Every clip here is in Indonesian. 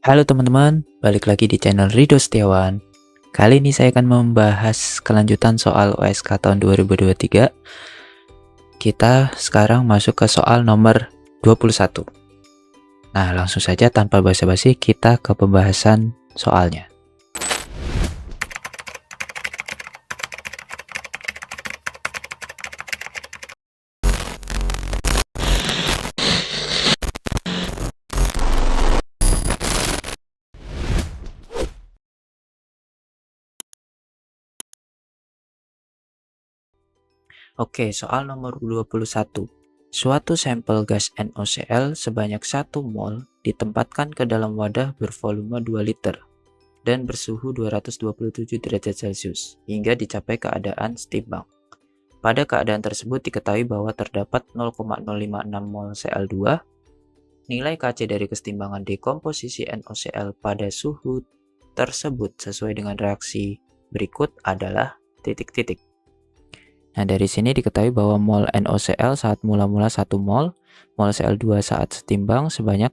Halo teman-teman, balik lagi di channel Rido Setiawan. Kali ini saya akan membahas kelanjutan soal USK tahun 2023. Kita sekarang masuk ke soal nomor 21. Nah, langsung saja tanpa basa-basi kita ke pembahasan soalnya. Oke, soal nomor 21. Suatu sampel gas NaOCl sebanyak 1 mol ditempatkan ke dalam wadah bervolume 2 liter dan bersuhu 227 derajat Celcius hingga dicapai keadaan setimbang. Pada keadaan tersebut diketahui bahwa terdapat 0,056 mol Cl2. Nilai Kc dari kesetimbangan dekomposisi NaOCl pada suhu tersebut sesuai dengan reaksi berikut adalah titik-titik. Nah, dari sini diketahui bahwa mol NaOCl saat mula-mula 1 mol Cl2 saat setimbang sebanyak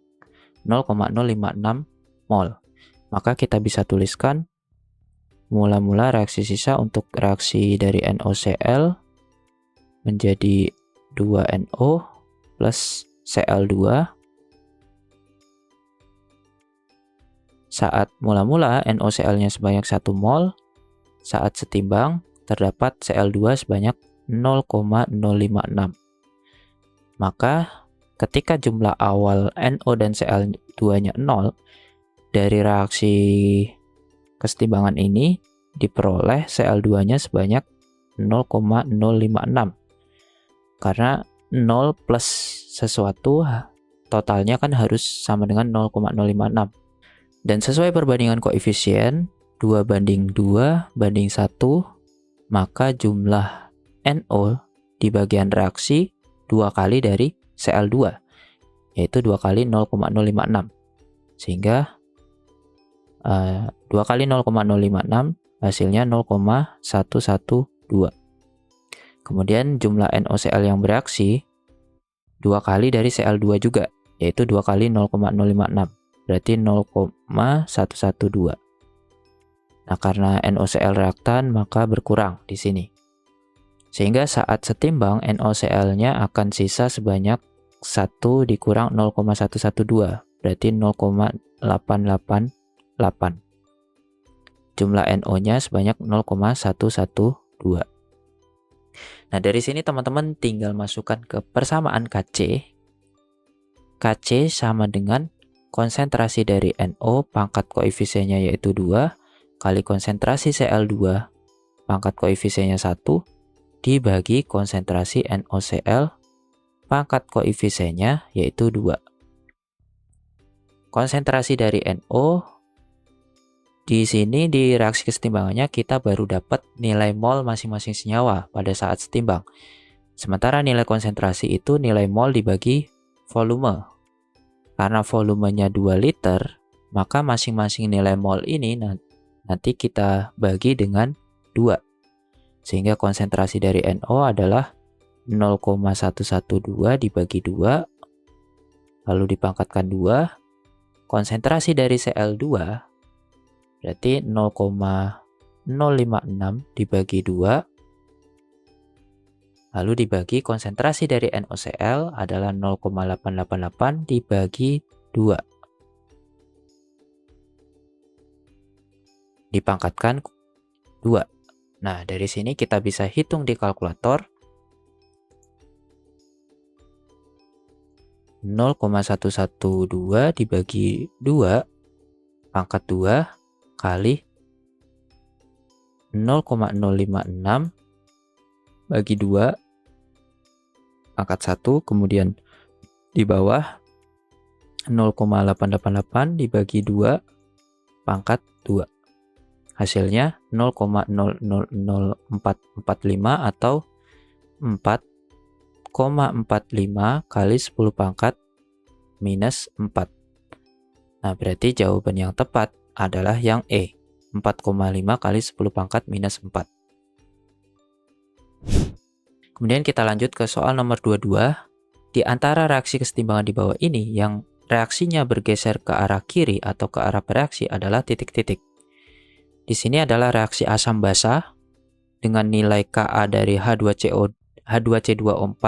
0,056 mol. Maka kita bisa tuliskan mula-mula reaksi sisa untuk reaksi dari NaOCl menjadi 2NO plus Cl2 saat mula-mula NaOCl-nya sebanyak 1 mol, saat setimbang terdapat Cl2 sebanyak 0,056. Maka ketika jumlah awal NO dan Cl2-nya 0, dari reaksi kesetimbangan ini diperoleh Cl2-nya sebanyak 0,056. Karena 0 plus sesuatu totalnya kan harus sama dengan 0,056. Dan sesuai perbandingan koefisien 2:2:1, maka jumlah NO di bagian reaksi 2 kali dari Cl2, yaitu 2 kali 0,056. Sehingga 2 kali 0,056 hasilnya 0,112. Kemudian jumlah NaOCl yang bereaksi 2 kali dari Cl2 juga, yaitu 2 kali 0,056. Berarti 0,112. Nah, karena NaOCl reaktan maka berkurang di sini. Sehingga saat setimbang NaOCl-nya akan sisa sebanyak 1 dikurang 0,112, berarti 0,888. Jumlah NO-nya sebanyak 0,112. Nah, dari sini teman-teman tinggal masukkan ke persamaan Kc. Kc sama dengan konsentrasi dari NO pangkat koefisiennya yaitu 2 kali konsentrasi Cl2 pangkat koefisiennya 1 dibagi konsentrasi NaOCl pangkat koefisiennya yaitu 2. Konsentrasi dari NO di sini di reaksi kesetimbangannya kita baru dapat nilai mol masing-masing senyawa pada saat setimbang. Sementara nilai konsentrasi itu nilai mol dibagi volume. Karena volumenya 2 liter, maka masing-masing nilai mol ini nanti kita bagi dengan 2. Sehingga konsentrasi dari NO adalah 0,112 dibagi 2, lalu dipangkatkan 2. Konsentrasi dari Cl2 berarti 0,056 dibagi 2, lalu dibagi konsentrasi dari NaOCl adalah 0,888 dibagi 2. Dipangkatkan 2. Nah, dari sini kita bisa hitung di kalkulator 0,112 dibagi 2 pangkat 2 kali 0,056 bagi 2 pangkat 1, kemudian di bawah 0,888 dibagi 2 pangkat 2. Hasilnya 0,00445 atau 4,45 kali 10 pangkat minus 4. Nah, berarti jawaban yang tepat adalah yang E, 4,5 kali 10 pangkat minus 4. Kemudian kita lanjut ke soal nomor 22. Di antara reaksi kesetimbangan di bawah ini yang reaksinya bergeser ke arah kiri atau ke arah bereaksi adalah titik-titik. Di sini adalah reaksi asam basa dengan nilai Ka dari H2C2O4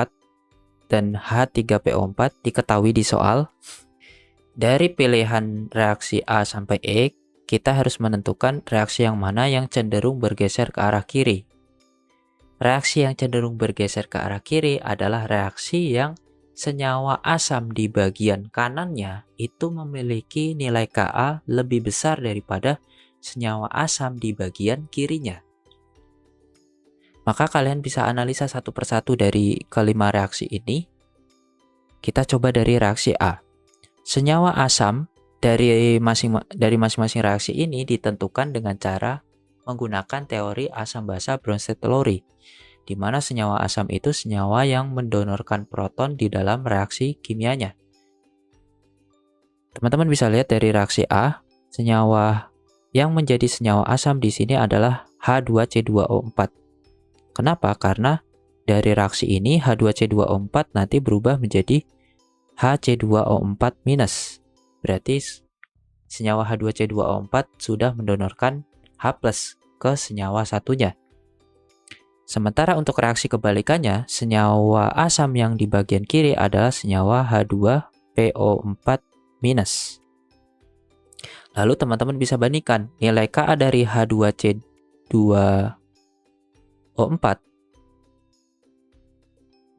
dan H3PO4 diketahui di soal. Dari pilihan reaksi A sampai E, kita harus menentukan reaksi yang mana yang cenderung bergeser ke arah kiri. Reaksi yang cenderung bergeser ke arah kiri adalah reaksi yang senyawa asam di bagian kanannya itu memiliki nilai Ka lebih besar daripada senyawa asam di bagian kirinya. Maka kalian bisa analisa satu persatu dari kelima reaksi ini. Kita coba dari reaksi A. Senyawa asam dari masing-masing reaksi ini ditentukan dengan cara menggunakan teori asam basa Bronsted-Lowry, di mana senyawa asam itu senyawa yang mendonorkan proton di dalam reaksi kimianya. Teman-teman bisa lihat dari reaksi A, senyawa yang menjadi senyawa asam di sini adalah H2C2O4. Kenapa? Karena dari reaksi ini H2C2O4 nanti berubah menjadi HC2O4-. Berarti senyawa H2C2O4 sudah mendonorkan H+ ke senyawa satunya. Sementara untuk reaksi kebalikannya, senyawa asam yang di bagian kiri adalah senyawa H2PO4-. Lalu teman-teman bisa bandingkan nilai Ka dari H2C2O4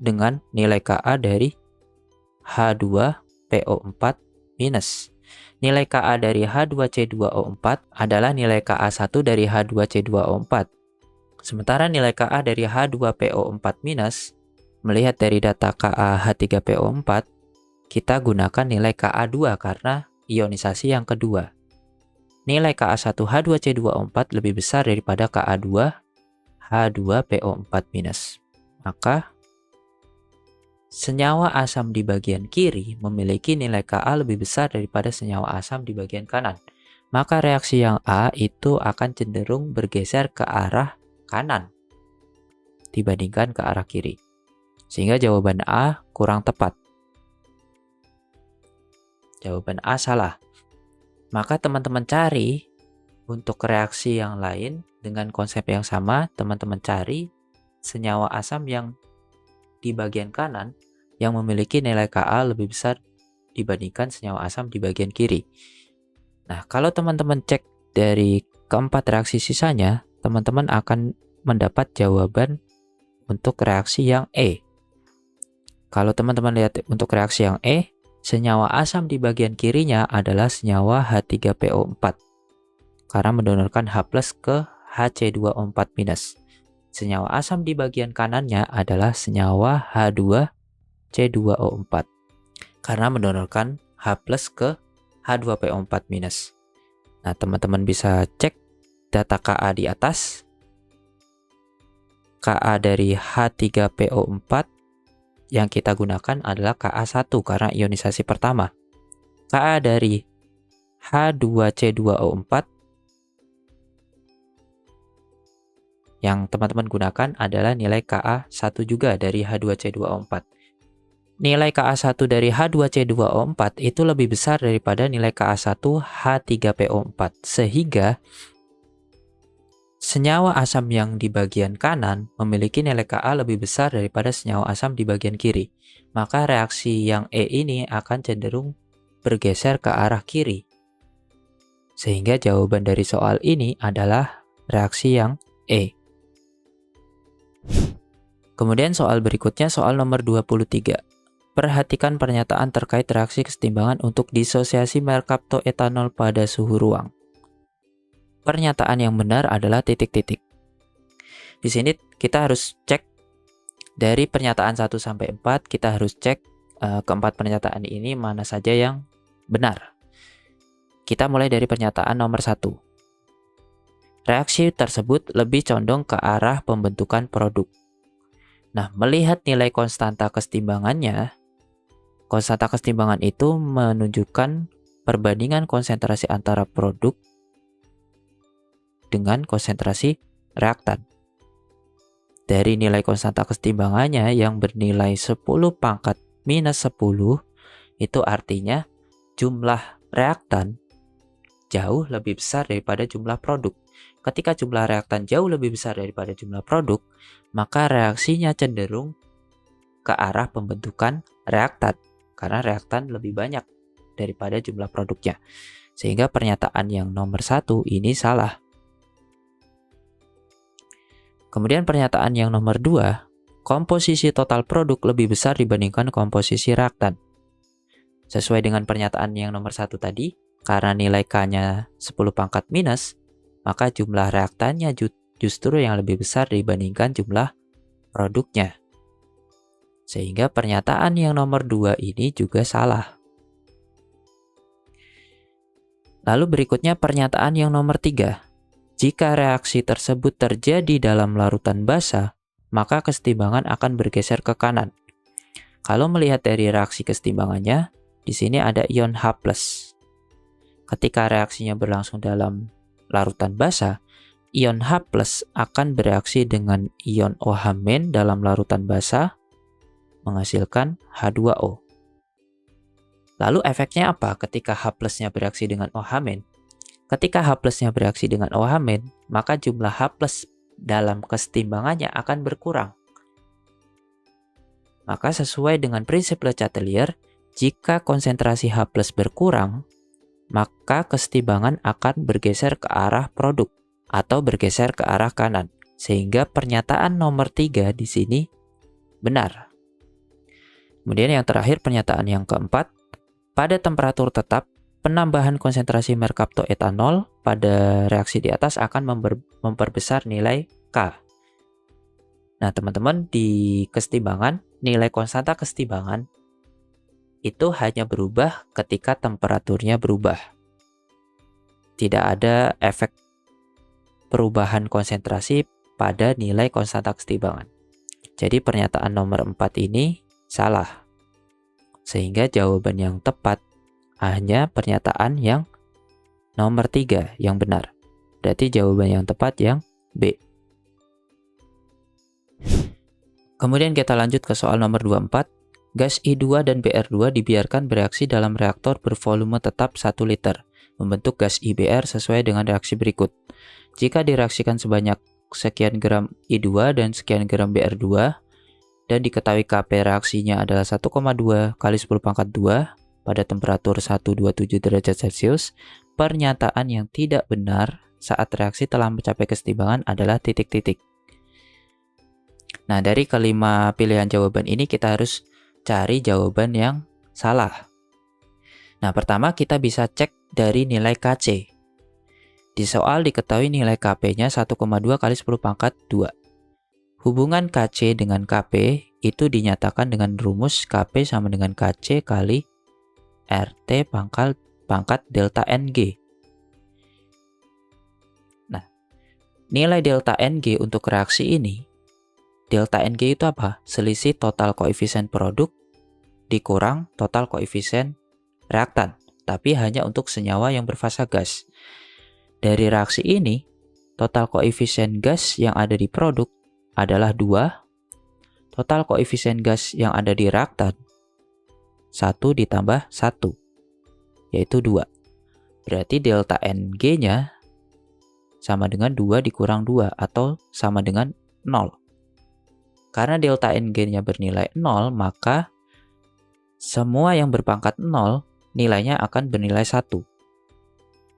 dengan nilai Ka dari H2PO4-. Nilai Ka dari H2C2O4 adalah nilai Ka1 dari H2C2O4. Sementara nilai Ka dari H2PO4- melihat dari data Ka H3PO4, kita gunakan nilai Ka2 karena ionisasi yang kedua. Nilai Ka1 H2C2O4 lebih besar daripada Ka2 H2PO4-. Maka senyawa asam di bagian kiri memiliki nilai Ka lebih besar daripada senyawa asam di bagian kanan. Maka reaksi yang A itu akan cenderung bergeser ke arah kanan dibandingkan ke arah kiri. Sehingga jawaban A kurang tepat. Jawaban A salah. Maka teman-teman cari untuk reaksi yang lain dengan konsep yang sama, teman-teman cari senyawa asam yang di bagian kanan yang memiliki nilai Ka lebih besar dibandingkan senyawa asam di bagian kiri. Nah, kalau teman-teman cek dari keempat reaksi sisanya, teman-teman akan mendapat jawaban untuk reaksi yang E. Kalau teman-teman lihat untuk reaksi yang E, senyawa asam di bagian kirinya adalah senyawa H3PO4 karena mendonorkan H+ ke HC2O4-. Senyawa asam di bagian kanannya adalah senyawa H2C2O4 karena mendonorkan H+ ke H2PO4-. Nah, teman-teman bisa cek data Ka di atas. Ka dari H3PO4 yang kita gunakan adalah Ka1 karena ionisasi pertama. Ka dari H2C2O4 yang teman-teman gunakan adalah nilai Ka1 juga dari H2C2O4. Nilai Ka1 dari H2C2O4 itu lebih besar daripada nilai Ka1 H3PO4, sehingga senyawa asam yang di bagian kanan memiliki nilai Ka lebih besar daripada senyawa asam di bagian kiri. Maka reaksi yang E ini akan cenderung bergeser ke arah kiri. Sehingga jawaban dari soal ini adalah reaksi yang E. Kemudian soal berikutnya, soal nomor 23. Perhatikan pernyataan terkait reaksi kesetimbangan untuk disosiasi merkaptoetanol pada suhu ruang. Pernyataan yang benar adalah titik-titik. Di sini kita harus cek dari pernyataan 1 sampai 4, kita harus cek keempat pernyataan ini mana saja yang benar. Kita mulai dari pernyataan nomor 1. Reaksi tersebut lebih condong ke arah pembentukan produk. Nah, melihat nilai konstanta kesetimbangannya, konstanta kesetimbangan itu menunjukkan perbandingan konsentrasi antara produk dengan konsentrasi reaktan. Dari nilai konstanta kesetimbangannya yang bernilai 10⁻⁻10, itu artinya jumlah reaktan jauh lebih besar daripada jumlah produk. Ketika jumlah reaktan jauh lebih besar daripada jumlah produk, maka reaksinya cenderung ke arah pembentukan reaktan, karena reaktan lebih banyak daripada jumlah produknya. Sehingga pernyataan yang nomor 1 ini salah. Kemudian pernyataan yang nomor 2, komposisi total produk lebih besar dibandingkan komposisi reaktan. Sesuai dengan pernyataan yang nomor 1 tadi, karena nilai K-nya 10 pangkat minus, maka jumlah reaktannya justru yang lebih besar dibandingkan jumlah produknya. Sehingga pernyataan yang nomor 2 ini juga salah. Lalu berikutnya pernyataan yang nomor 3. Jika reaksi tersebut terjadi dalam larutan basa, maka kesetimbangan akan bergeser ke kanan. Kalau melihat dari reaksi kesetimbangannya, di sini ada ion H+. Ketika reaksinya berlangsung dalam larutan basa, ion H+ akan bereaksi dengan ion OH- dalam larutan basa, menghasilkan H2O. Lalu efeknya apa ketika H+-nya bereaksi dengan OH-? Ketika H+-nya bereaksi dengan OH-, maka jumlah H+ dalam kesetimbangannya akan berkurang. Maka sesuai dengan prinsip Le Chatelier, jika konsentrasi H+ berkurang, maka kesetimbangan akan bergeser ke arah produk atau bergeser ke arah kanan. Sehingga pernyataan nomor 3 di sini benar. Kemudian yang terakhir pernyataan yang keempat, pada temperatur tetap, penambahan konsentrasi merkaptoetanol pada reaksi di atas akan memperbesar nilai K. Nah, teman-teman, di kesetimbangan, nilai konstanta kesetimbangan itu hanya berubah ketika temperaturnya berubah. Tidak ada efek perubahan konsentrasi pada nilai konstanta kesetimbangan. Jadi pernyataan nomor 4 ini salah. Sehingga jawaban yang tepat hanya pernyataan yang nomor 3 yang benar. Berarti jawaban yang tepat yang B. Kemudian kita lanjut ke soal nomor 24. Gas I2 dan Br2 dibiarkan bereaksi dalam reaktor bervolume tetap 1 liter, membentuk gas IBR sesuai dengan reaksi berikut. Jika direaksikan sebanyak sekian gram I2 dan sekian gram Br2, dan diketahui Kp reaksinya adalah 1,2 kali 10 pangkat 2 pada temperatur 127 derajat Celcius, pernyataan yang tidak benar saat reaksi telah mencapai kesetimbangan adalah titik-titik. Nah, dari kelima pilihan jawaban ini kita harus cari jawaban yang salah. Nah, pertama kita bisa cek dari nilai Kc. Di soal diketahui nilai Kp-nya 1,2 kali 10 pangkat 2. Hubungan Kc dengan Kp itu dinyatakan dengan rumus Kp sama dengan Kc kali RT pangkat delta Ng. Nah, nilai delta Ng untuk reaksi ini, delta Ng itu apa? Selisih total koefisien produk dikurang total koefisien reaktan, tapi hanya untuk senyawa yang berfasa gas. Dari reaksi ini, total koefisien gas yang ada di produk adalah 2, total koefisien gas yang ada di reaktan 1 ditambah 1, yaitu 2. Berarti delta Ng-nya sama dengan 2 dikurang 2 atau sama dengan 0. Karena delta Ng-nya bernilai 0, maka semua yang berpangkat 0 nilainya akan bernilai 1.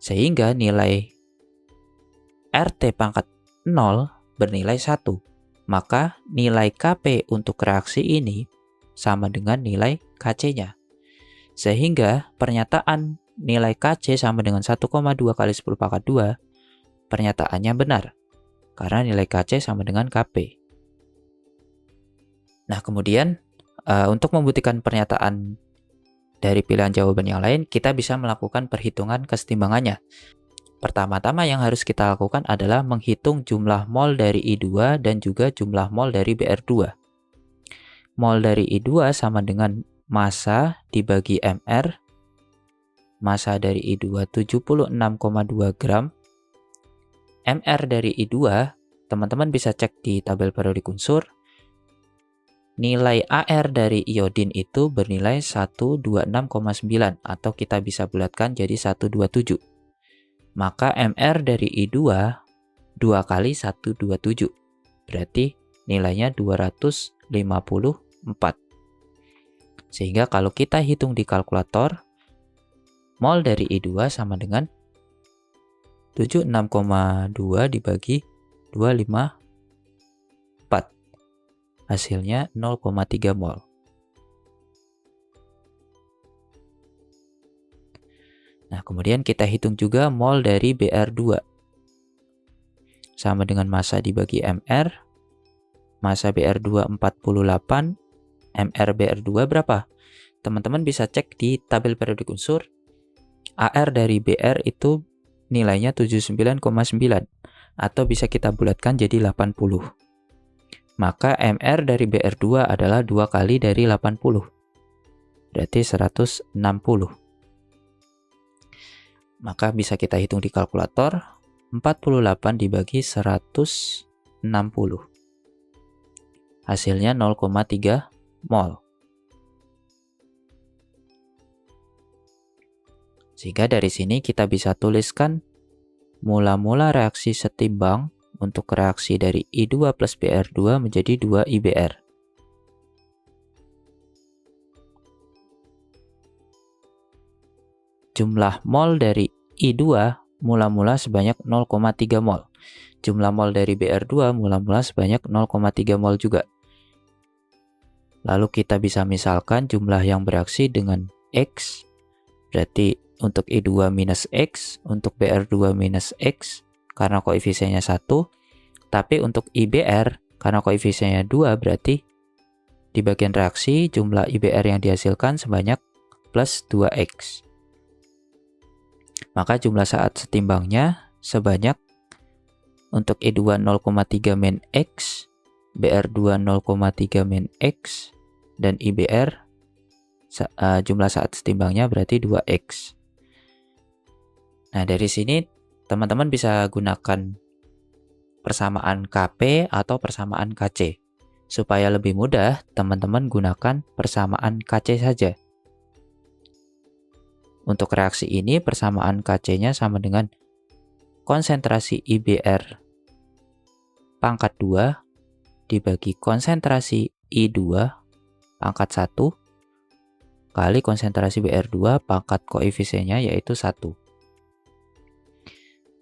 Sehingga nilai RT pangkat 0 bernilai 1. Maka nilai Kp untuk reaksi ini sama dengan nilai Kc-nya. Sehingga pernyataan nilai Kc sama dengan 1,2 kali 10 pangkat 2, pernyataannya benar. Karena nilai Kc sama dengan Kp. Nah, kemudian untuk membuktikan pernyataan dari pilihan jawaban yang lain, kita bisa melakukan perhitungan kesetimbangannya. Pertama-tama yang harus kita lakukan adalah menghitung jumlah mol dari I2 dan juga jumlah mol dari Br2. Mol dari I2 sama dengan massa dibagi Mr. Massa dari I2 76,2 gram. Mr dari I2, teman-teman bisa cek di tabel periodik unsur. nilai AR dari iodin itu bernilai 126,9 atau kita bisa bulatkan jadi 127. Maka MR dari I2 2 kali 127. Berarti nilainya 254. Sehingga kalau kita hitung di kalkulator, mol dari I2 sama dengan 76,2 dibagi 254. Hasilnya 0,3 mol. Nah, kemudian kita hitung juga mol dari Br2. Sama dengan massa dibagi MR. Massa Br2 48, MR Br2 berapa? Teman-teman bisa cek di tabel periodik unsur. AR dari Br itu nilainya 79,9 atau bisa kita bulatkan jadi 80. Maka MR dari Br2 adalah 2 kali dari 80. Berarti 160. Maka bisa kita hitung di kalkulator, 48 dibagi 160. Hasilnya 0,3 mol. Sehingga dari sini kita bisa tuliskan mula-mula reaksi setimbang untuk reaksi dari I2 plus Br2 menjadi 2 IBR. Jumlah mol dari I2 mula-mula sebanyak 0,3 mol. Jumlah mol dari Br2 mula-mula sebanyak 0,3 mol juga. Lalu kita bisa misalkan jumlah yang bereaksi dengan X, berarti untuk I2 minus X, untuk Br2 minus X, karena koefisiennya 1, tapi untuk IBR, karena koefisiennya 2, berarti di bagian reaksi, jumlah IBR yang dihasilkan sebanyak plus 2X. Maka jumlah saat setimbangnya sebanyak untuk I2 0,3 min X, Br2 0,3 min X, dan IBR jumlah saat setimbangnya berarti 2X. Nah, dari sini teman-teman bisa gunakan persamaan KP atau persamaan KC. Supaya lebih mudah, teman-teman gunakan persamaan KC saja. Untuk reaksi ini, persamaan KC-nya sama dengan konsentrasi IBR pangkat 2 dibagi konsentrasi I2 pangkat 1 kali konsentrasi Br2 pangkat koefisiennya yaitu 1.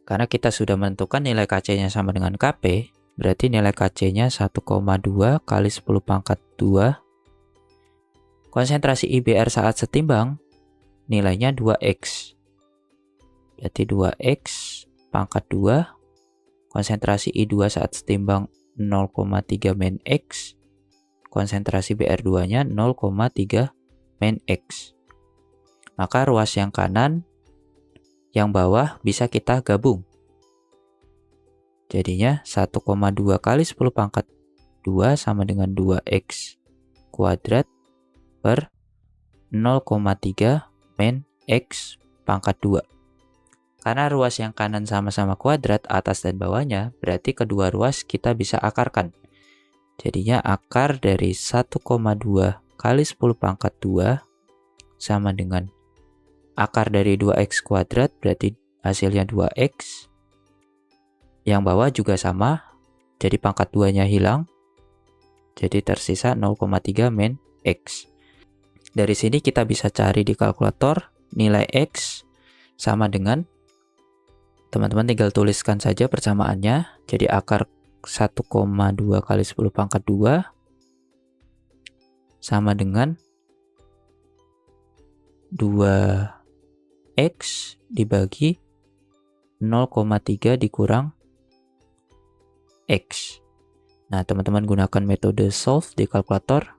Karena kita sudah menentukan nilai KC-nya sama dengan KP, berarti nilai KC-nya 1,2 kali 10 pangkat 2. Konsentrasi IBR saat setimbang, nilainya 2X. Berarti 2X pangkat 2, konsentrasi I2 saat setimbang 0,3 min X, konsentrasi Br2-nya 0,3 min X. Maka ruas yang kanan, yang bawah bisa kita gabung. Jadinya 1,2 kali 10 pangkat 2 sama dengan 2X kuadrat per 0,3 min X pangkat 2. Karena ruas yang kanan sama-sama kuadrat atas dan bawahnya, berarti kedua ruas kita bisa akarkan. Jadinya akar dari 1,2 kali 10 pangkat 2 sama dengan akar dari 2X kuadrat, berarti hasilnya 2X. Yang bawah juga sama, jadi pangkat 2-nya hilang. Jadi tersisa 0,3 min X. Dari sini kita bisa cari di kalkulator nilai X sama dengan, teman-teman tinggal tuliskan saja persamaannya. Jadi akar 1,2 kali 10 pangkat 2 sama dengan 2X dibagi 0,3 dikurang X. Nah, teman-teman gunakan metode solve di kalkulator.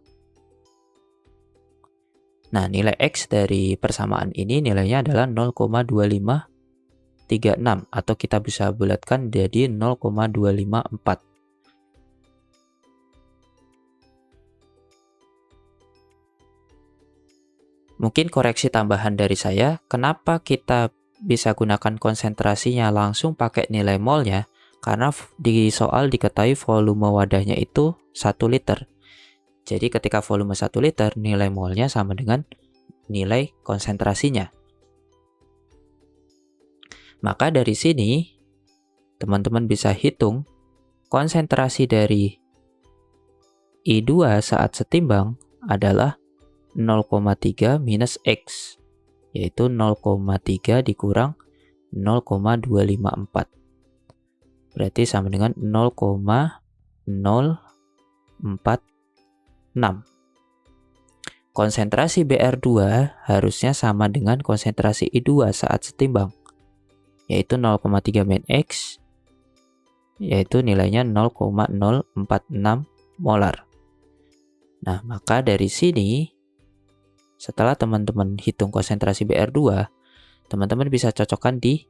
Nah, nilai X dari persamaan ini nilainya adalah 0,2536 atau kita bisa bulatkan jadi 0,254. Mungkin koreksi tambahan dari saya, kenapa kita bisa gunakan konsentrasinya langsung pakai nilai molnya? Karena di soal diketahui volume wadahnya itu 1 liter. Jadi ketika volume 1 liter, nilai molnya sama dengan nilai konsentrasinya. Maka dari sini, teman-teman bisa hitung konsentrasi dari I2 saat setimbang adalah 0,3 minus X, yaitu 0,3 dikurang 0,254. Berarti sama dengan 0,046. Konsentrasi Br2 harusnya sama dengan konsentrasi I2 saat setimbang, yaitu 0,3 min X, yaitu nilainya 0,046 molar. Nah, maka dari sini, setelah teman-teman hitung konsentrasi Br2, teman-teman bisa cocokkan di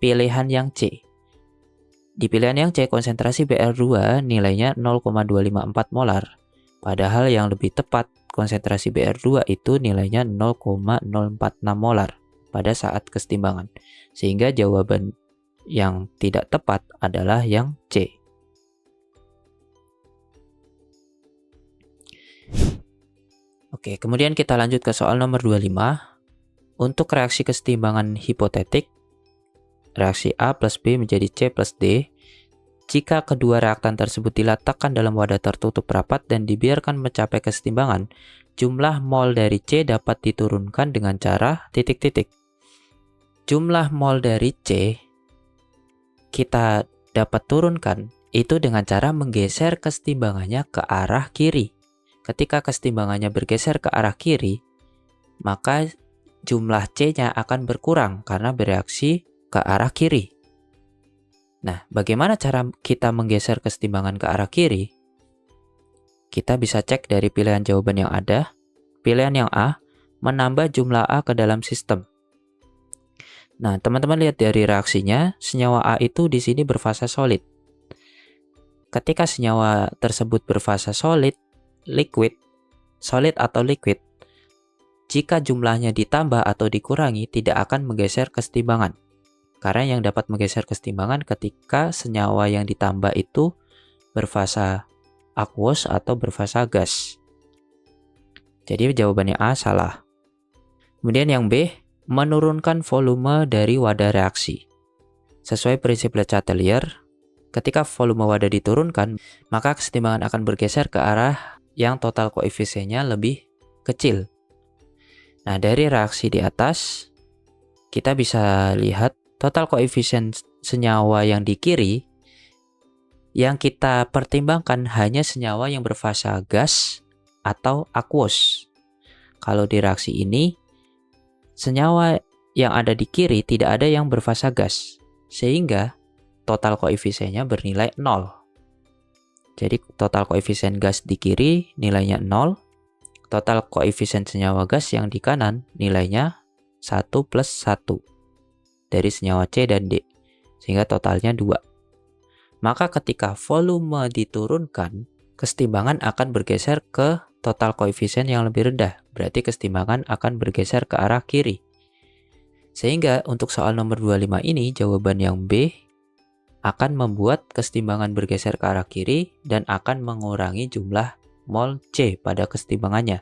pilihan yang C. Di pilihan yang C, konsentrasi Br2 nilainya 0,254 molar. Padahal yang lebih tepat, konsentrasi Br2 itu nilainya 0,046 molar pada saat kesetimbangan. Sehingga jawaban yang tidak tepat adalah yang C. Oke, kemudian kita lanjut ke soal nomor 25. Untuk reaksi kesetimbangan hipotetik, reaksi A plus B menjadi C plus D, jika kedua reaktan tersebut diletakkan dalam wadah tertutup rapat dan dibiarkan mencapai kesetimbangan, jumlah mol dari C dapat diturunkan dengan cara titik-titik. Jumlah mol dari C kita dapat turunkan itu dengan cara menggeser kesetimbangannya ke arah kiri. Ketika kesetimbangannya bergeser ke arah kiri, maka jumlah C-nya akan berkurang karena bereaksi ke arah kiri. Nah, bagaimana cara kita menggeser kesetimbangan ke arah kiri? Kita bisa cek dari pilihan jawaban yang ada. Pilihan yang A, menambah jumlah A ke dalam sistem. Nah, teman-teman lihat dari reaksinya, senyawa A itu di sini berfasa solid. Ketika senyawa tersebut berfasa solid atau liquid, jika jumlahnya ditambah atau dikurangi tidak akan menggeser kesetimbangan. Karena yang dapat menggeser kesetimbangan ketika senyawa yang ditambah itu berfasa aqueous atau berfasa gas. Jadi jawabannya A salah. Kemudian yang B, menurunkan volume dari wadah reaksi. Sesuai prinsip Le Chatelier, ketika volume wadah diturunkan, maka kesetimbangan akan bergeser ke arah yang total koefisiennya lebih kecil. Nah, dari reaksi di atas, kita bisa lihat total koefisien senyawa yang di kiri, yang kita pertimbangkan hanya senyawa yang berfasa gas atau aqueous. Kalau di reaksi ini, senyawa yang ada di kiri tidak ada yang berfasa gas, sehingga total koefisiennya bernilai 0. Jadi total koefisien gas di kiri nilainya 0, total koefisien senyawa gas yang di kanan nilainya 1 plus 1 dari senyawa C dan D, sehingga totalnya 2. Maka ketika volume diturunkan, kesetimbangan akan bergeser ke total koefisien yang lebih rendah, berarti kesetimbangan akan bergeser ke arah kiri. Sehingga untuk soal nomor 25 ini, jawaban yang B akan membuat kesetimbangan bergeser ke arah kiri dan akan mengurangi jumlah mol C pada kesetimbangannya.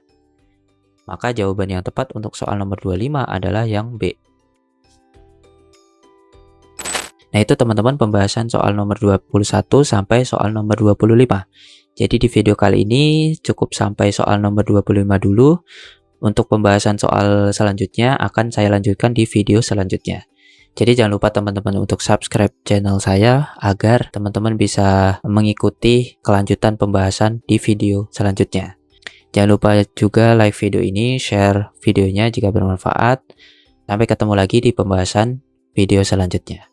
Maka jawaban yang tepat untuk soal nomor 25 adalah yang B. Nah, itu teman-teman pembahasan soal nomor 21 sampai soal nomor 25. Jadi di video kali ini cukup sampai soal nomor 25 dulu. Untuk pembahasan soal selanjutnya akan saya lanjutkan di video selanjutnya. Jadi jangan lupa teman-teman untuk subscribe channel saya agar teman-teman bisa mengikuti kelanjutan pembahasan di video selanjutnya. Jangan lupa juga like video ini, share videonya jika bermanfaat. Sampai ketemu lagi di pembahasan video selanjutnya.